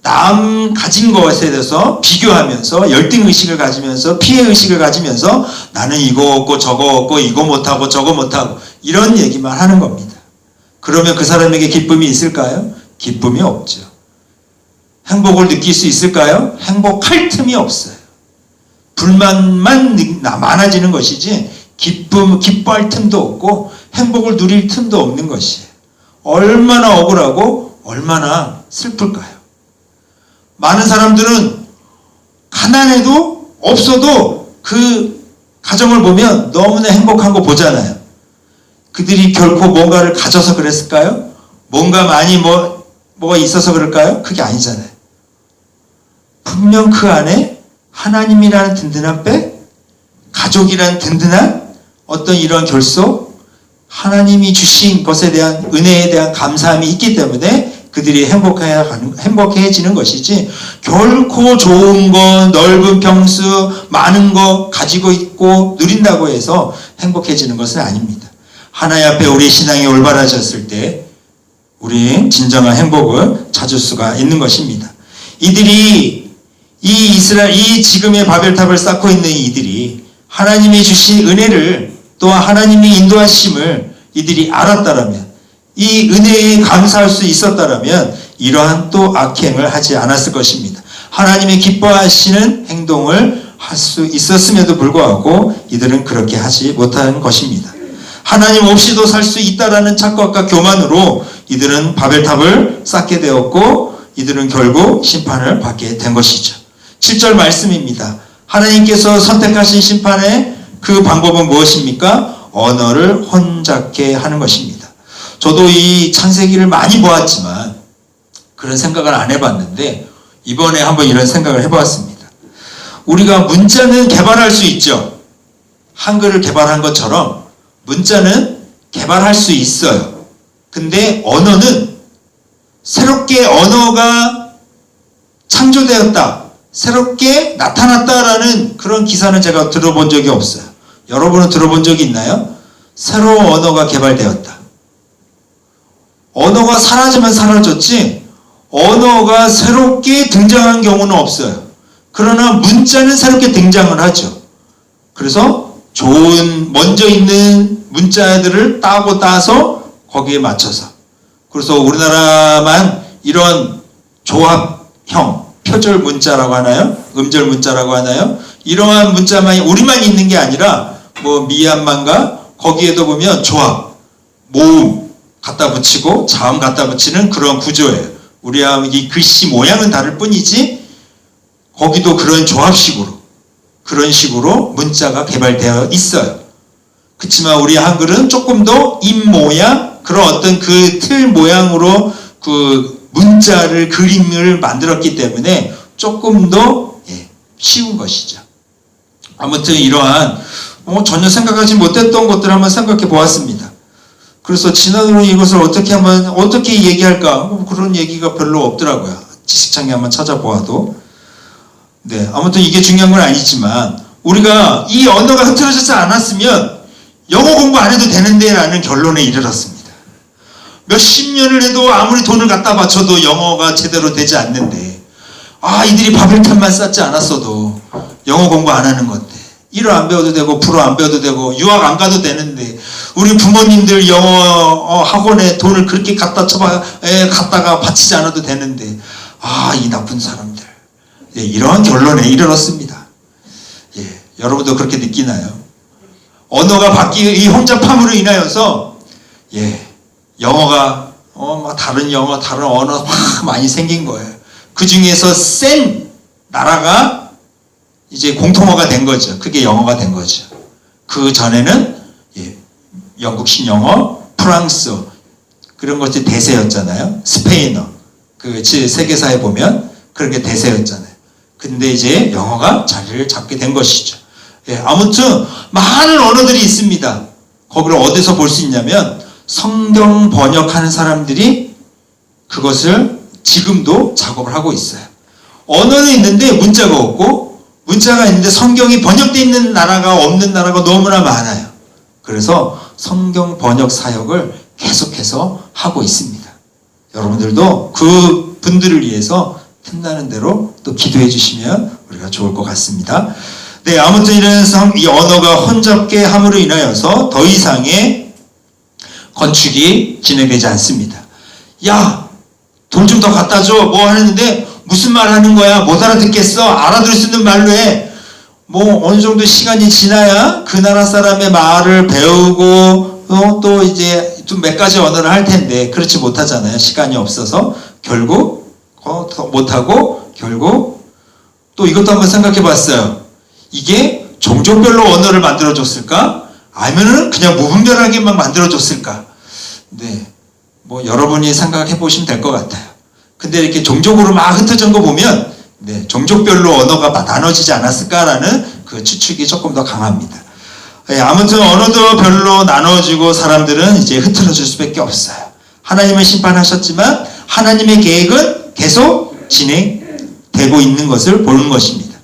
남 가진 것에 대해서 비교하면서 열등의식을 가지면서 피해의식을 가지면서 나는 이거 없고 저거 없고 이거 못하고 저거 못하고 이런 얘기만 하는 겁니다. 그러면 그 사람에게 기쁨이 있을까요? 기쁨이 없죠. 행복을 느낄 수 있을까요? 행복할 틈이 없어요. 불만만 많아지는 것이지 기뻐할 틈도 없고 행복을 누릴 틈도 없는 것이에요. 얼마나 억울하고 얼마나 슬플까요? 많은 사람들은 가난해도 없어도 그 가정을 보면 너무나 행복한 거 보잖아요. 그들이 결코 뭔가를 가져서 그랬을까요? 뭔가 많이 뭐가 있어서 그럴까요? 그게 아니잖아요. 분명 그 안에 하나님이라는 든든한 백, 가족이라는 든든한 어떤 이런 결속, 하나님이 주신 것에 대한 은혜에 대한 감사함이 있기 때문에 그들이 행복해지는 것이지 결코 좋은 것, 넓은 평수, 많은 것 가지고 있고 누린다고 해서 행복해지는 것은 아닙니다. 하나님 앞에 우리 신앙이 올바라졌을 때 우리 진정한 행복을 찾을 수가 있는 것입니다. 이들이 이 지금의 바벨탑을 쌓고 있는 이들이 하나님이 주신 은혜를 또한 하나님이 인도하심을 이들이 알았다라면 이 은혜에 감사할 수 있었다라면 이러한 또 악행을 하지 않았을 것입니다. 하나님이 기뻐하시는 행동을 할 수 있었음에도 불구하고 이들은 그렇게 하지 못한 것입니다. 하나님 없이도 살 수 있다라는 착각과 교만으로 이들은 바벨탑을 쌓게 되었고 이들은 결국 심판을 받게 된 것이죠. 7절 말씀입니다. 하나님께서 선택하신 심판의 그 방법은 무엇입니까? 언어를 혼잡게 하는 것입니다. 저도 이 창세기를 많이 보았지만 그런 생각을 안 해봤는데 이번에 한번 이런 생각을 해보았습니다. 우리가 문자는 개발할 수 있죠. 한글을 개발한 것처럼 문자는 개발할 수 있어요. 근데 언어는 새롭게 언어가 창조되었다, 새롭게 나타났다라는 그런 기사는 제가 들어본 적이 없어요. 여러분은 들어본 적이 있나요? 새로운 언어가 개발되었다. 언어가 사라지면 사라졌지 언어가 새롭게 등장한 경우는 없어요. 그러나 문자는 새롭게 등장을 하죠. 그래서 좋은 먼저 있는 문자들을 따서 거기에 맞춰서, 그래서 우리나라만 이런 조합형 표절 문자라고 하나요? 음절 문자라고 하나요? 이러한 문자만 우리만 있는 게 아니라 뭐 미얀마인가 거기에도 보면 조합, 모음 갖다 붙이고 자음 갖다 붙이는 그런 구조예요. 우리와 이 글씨 모양은 다를 뿐이지 거기도 그런 조합식으로 그런 식으로 문자가 개발되어 있어요. 그렇지만 우리 한글은 조금 더 입 모양, 그런 어떤 그 틀 모양으로 그 문자를 그림을 만들었기 때문에 조금 더 쉬운 것이죠. 아무튼 이러한 전혀 생각하지 못했던 것들을 한번 생각해 보았습니다. 그래서 지난으로 이것을 어떻게 얘기할까? 그런 얘기가 별로 없더라고요. 지식창에 한번 찾아보아도. 네, 아무튼 이게 중요한 건 아니지만 우리가 이 언어가 흐트러지지 않았으면 영어 공부 안 해도 되는데 라는 결론에 이르렀습니다. 몇십 년을 해도 아무리 돈을 갖다 바쳐도 영어가 제대로 되지 않는데 이들이 바벨탑만 쌓지 않았어도 영어 공부 안 하는 건데 1어 안 배워도 되고 불어 안 배워도 되고 유학 안 가도 되는데 우리 부모님들 영어 학원에 돈을 그렇게 갖다가 바치지 않아도 되는데, 이 나쁜 사람들. 예, 이러한 결론에 이르렀습니다. 예, 여러분도 그렇게 느끼나요? 언어가 이 혼잡함으로 인하여서, 예, 영어가, 다른 언어 막 많이 생긴 거예요. 그 중에서 센 나라가 이제 공통어가 된 거죠. 그게 영어가 된 거죠. 그 전에는, 예, 영국식 영어, 프랑스어, 그런 것이 대세였잖아요. 스페인어. 그 세계사에 보면 그런 게 대세였잖아요. 근데 이제 영어가 자리를 잡게 된 것이죠. 예, 아무튼 많은 언어들이 있습니다. 거기를 어디서 볼 수 있냐면 성경 번역하는 사람들이 그것을 지금도 작업을 하고 있어요. 언어는 있는데 문자가 없고, 문자가 있는데 성경이 번역되어 있는 나라가 없는 나라가 너무나 많아요. 그래서 성경 번역 사역을 계속해서 하고 있습니다. 여러분들도 그 분들을 위해서 틈나는 대로 또 기도해 주시면 우리가 좋을 것 같습니다. 네, 아무튼 이 언어가 혼잡게 함으로 인하여서 더 이상의 건축이 진행되지 않습니다. 야, 돌 좀 더 갖다 줘. 뭐 하는데 무슨 말 하는 거야? 못 알아듣겠어. 알아들을 수 있는 말로 해. 뭐 어느 정도 시간이 지나야 그 나라 사람의 말을 배우고 또 이제 좀 몇 가지 언어를 할 텐데 그렇지 못하잖아요. 시간이 없어서 결국 못하고 결국 또 이것도 한번 생각해 봤어요. 이게 종족별로 언어를 만들어 줬을까? 아니면은 그냥 무분별하게 막 만들어 줬을까? 네, 뭐 여러분이 생각해 보시면 될 것 같아요. 근데 이렇게 종족으로 막 흩어진 거 보면, 네, 종족별로 언어가 나눠지지 않았을까라는 그 추측이 조금 더 강합니다. 네, 아무튼 언어도 별로 나눠지고 사람들은 이제 흐트러질 수밖에 없어요. 하나님은 심판하셨지만 하나님의 계획은 계속 진행되고 있는 것을 보는 것입니다.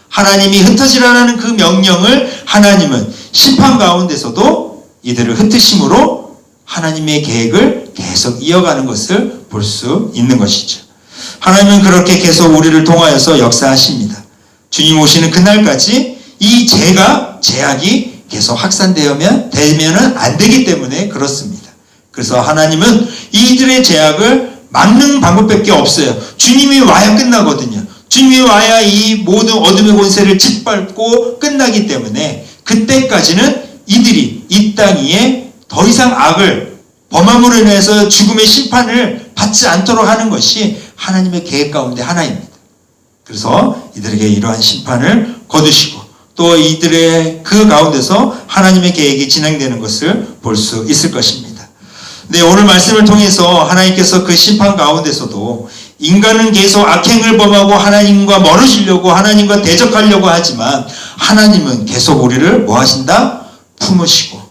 하나님이 흩어지라는 그 명령을 하나님은 심판 가운데서도 이들을 흩으심으로 하나님의 계획을 계속 이어가는 것을 볼 수 있는 것이죠. 하나님은 그렇게 계속 우리를 통하여서 역사하십니다. 주님 오시는 그날까지 이 제약이 계속 확산되면은 안 되기 때문에 그렇습니다. 그래서 하나님은 이들의 제약을 막는 방법밖에 없어요. 주님이 와야 끝나거든요. 주님이 와야 이 모든 어둠의 권세를 짓밟고 끝나기 때문에 그때까지는 이들이 이 땅 위에 더 이상 악을 범함으로 인해서 죽음의 심판을 받지 않도록 하는 것이 하나님의 계획 가운데 하나입니다. 그래서 이들에게 이러한 심판을 거두시고 또 이들의 그 가운데서 하나님의 계획이 진행되는 것을 볼 수 있을 것입니다. 네, 오늘 말씀을 통해서 하나님께서 그 심판 가운데서도 인간은 계속 악행을 범하고 하나님과 멀어지려고 하나님과 대적하려고 하지만 하나님은 계속 우리를 뭐 하신다? 품으시고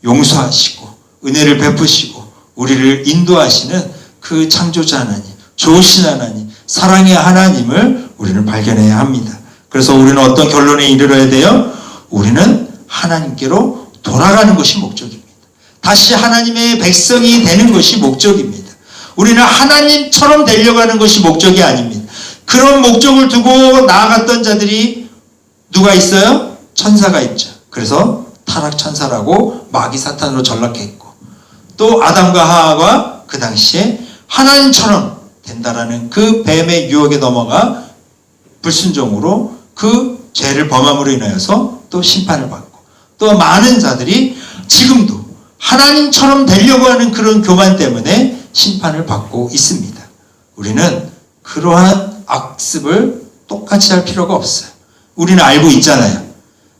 용서하시고 은혜를 베푸시고 우리를 인도하시는 그 창조자 하나님, 좋으신 하나님, 사랑의 하나님을 우리는 발견해야 합니다. 그래서 우리는 어떤 결론에 이르러야 돼요? 우리는 하나님께로 돌아가는 것이 목적입니다. 다시 하나님의 백성이 되는 것이 목적입니다. 우리는 하나님처럼 되려고 하는 것이 목적이 아닙니다. 그런 목적을 두고 나아갔던 자들이 누가 있어요? 천사가 있죠. 그래서 타락천사라고 마귀 사탄으로 전락했고 또 아담과 하와가 그 당시에 하나님처럼 된다라는 그 뱀의 유혹에 넘어가 불순종으로 그 죄를 범함으로 인하여서 또 심판을 받고 또 많은 자들이 지금도 하나님처럼 되려고 하는 그런 교만 때문에 심판을 받고 있습니다. 우리는 그러한 악습을 똑같이 할 필요가 없어요. 우리는 알고 있잖아요.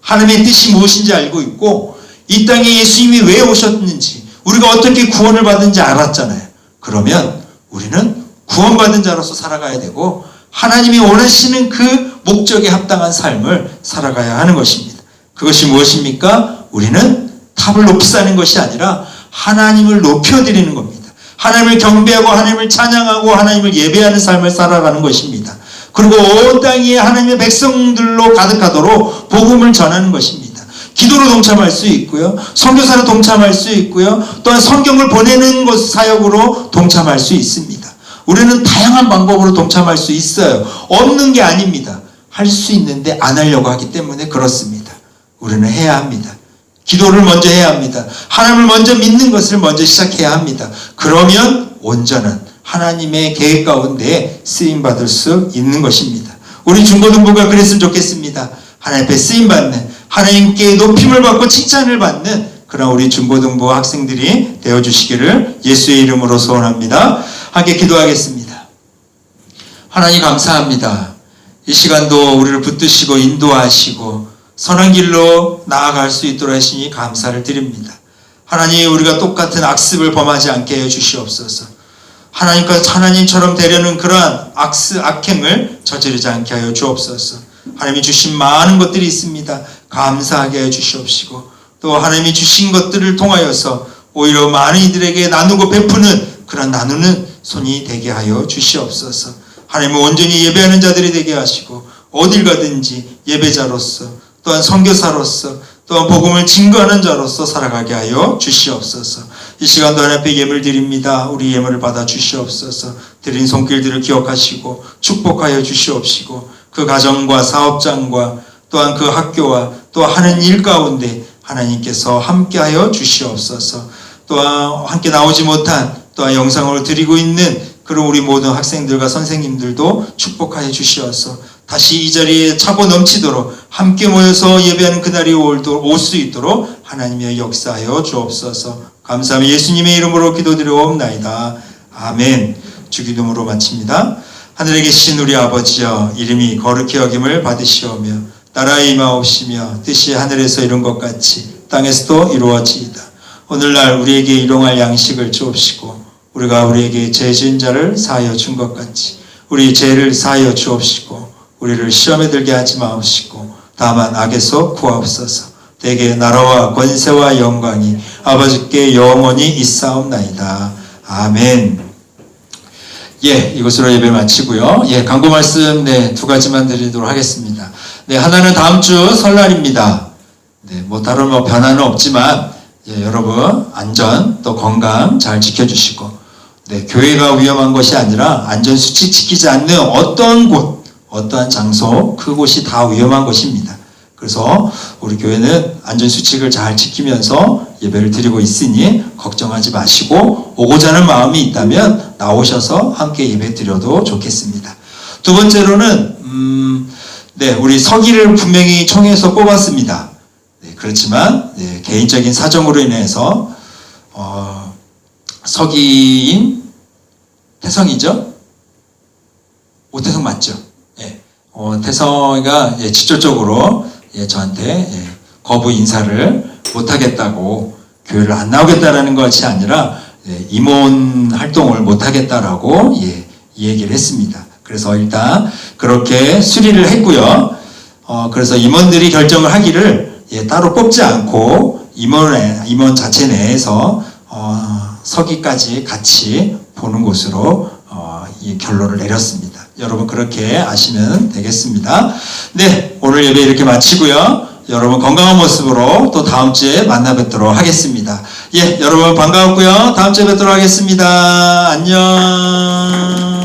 하나님의 뜻이 무엇인지 알고 있고 이 땅에 예수님이 왜 오셨는지 우리가 어떻게 구원을 받은지 알았잖아요. 그러면 우리는 구원받은 자로서 살아가야 되고 하나님이 원하시는 그 목적에 합당한 삶을 살아가야 하는 것입니다. 그것이 무엇입니까? 우리는 탑을 높이 쌓는 것이 아니라 하나님을 높여드리는 겁니다. 하나님을 경배하고 하나님을 찬양하고 하나님을 예배하는 삶을 살아가는 것입니다. 그리고 온 땅 위에 하나님의 백성들로 가득하도록 복음을 전하는 것입니다. 기도로 동참할 수 있고요. 선교사로 동참할 수 있고요. 또한 성경을 보내는 것 사역으로 동참할 수 있습니다. 우리는 다양한 방법으로 동참할 수 있어요. 없는 게 아닙니다. 할 수 있는데 안 하려고 하기 때문에 그렇습니다. 우리는 해야 합니다. 기도를 먼저 해야 합니다. 하나님을 먼저 믿는 것을 먼저 시작해야 합니다. 그러면 온전한 하나님의 계획 가운데 쓰임받을 수 있는 것입니다. 우리 중고등부가 그랬으면 좋겠습니다. 하나님 앞에 쓰임받는, 하나님께 높임을 받고 칭찬을 받는 그런 우리 중고등부 학생들이 되어주시기를 예수의 이름으로 소원합니다. 함께 기도하겠습니다. 하나님 감사합니다. 이 시간도 우리를 붙드시고 인도하시고 선한 길로 나아갈 수 있도록 하시니 감사를 드립니다. 하나님, 우리가 똑같은 악습을 범하지 않게 해 주시옵소서. 하나님처럼 되려는 그러한 악행을 저지르지 않게 하여 주옵소서. 하나님이 주신 많은 것들이 있습니다. 감사하게 해 주시옵시고, 또 하나님이 주신 것들을 통하여서 오히려 많은 이들에게 나누고 베푸는 그런 나누는 손이 되게 하여 주시옵소서. 하나님은 온전히 예배하는 자들이 되게 하시고, 어딜 가든지 예배자로서, 또한 선교사로서, 또한 복음을 증거하는 자로서 살아가게 하여 주시옵소서. 이 시간도 하나님 앞에 예물 드립니다. 우리 예물을 받아 주시옵소서. 드린 손길들을 기억하시고 축복하여 주시옵시고, 그 가정과 사업장과 또한 그 학교와 또 하는 일 가운데 하나님께서 함께하여 주시옵소서. 또한 함께 나오지 못한 또한 영상을 드리고 있는 그런 우리 모든 학생들과 선생님들도 축복하여 주시어서 다시 이 자리에 차고 넘치도록 함께 모여서 예배하는 그날이 올 수 있도록 하나님의 역사하여 주옵소서. 감사하며 예수님의 이름으로 기도드리옵나이다. 아멘. 주기도문으로 마칩니다. 하늘에 계신 우리 아버지여, 이름이 거룩히 여김을 받으시오며 나라의 임하옵시며 뜻이 하늘에서 이룬 것 같이 땅에서도 이루어지이다. 오늘날 우리에게 일용할 양식을 주옵시고, 우리가 우리에게 죄 지은 자를 사하여 준 것 같이 우리 죄를 사하여 주옵시고, 우리를 시험에 들게 하지 마옵시고 다만 악에서 구하옵소서. 대개 나라와 권세와 영광이 아버지께 영원히 있사옵나이다. 아멘. 이것으로 예배 마치고요. 광고 말씀 두 가지만 드리도록 하겠습니다. 하나는 다음 주 설날입니다. 다른 변화는 없지만 여러분 안전 또 건강 잘 지켜주시고, 교회가 위험한 것이 아니라 안전수칙 지키지 않는 어떤 곳, 어떠한 장소, 그곳이 다 위험한 것입니다. 그래서 우리 교회는 안전수칙을 잘 지키면서 예배를 드리고 있으니 걱정하지 마시고, 오고자 하는 마음이 있다면 나오셔서 함께 예배 드려도 좋겠습니다. 두 번째로는 우리 서기를 분명히 총회에서 뽑았습니다. 그렇지만 개인적인 사정으로 인해서 서기인 태성이죠? 오태성 맞죠? 태성이가 직접적으로 저한테 거부 인사를 못하겠다고, 교회를 안 나오겠다라는 것이 아니라 임원 활동을 못하겠다라고 이 얘기를 했습니다. 그래서 일단 그렇게 수리를 했고요. 그래서 임원들이 결정을 하기를 따로 뽑지 않고 임원 자체 내에서 서기까지 같이 보는 것으로 이 결론을 내렸습니다. 여러분 그렇게 아시면 되겠습니다. 오늘 예배 이렇게 마치고요. 여러분 건강한 모습으로 또 다음 주에 만나 뵙도록 하겠습니다. 여러분 반가웠고요. 다음 주에 뵙도록 하겠습니다. 안녕.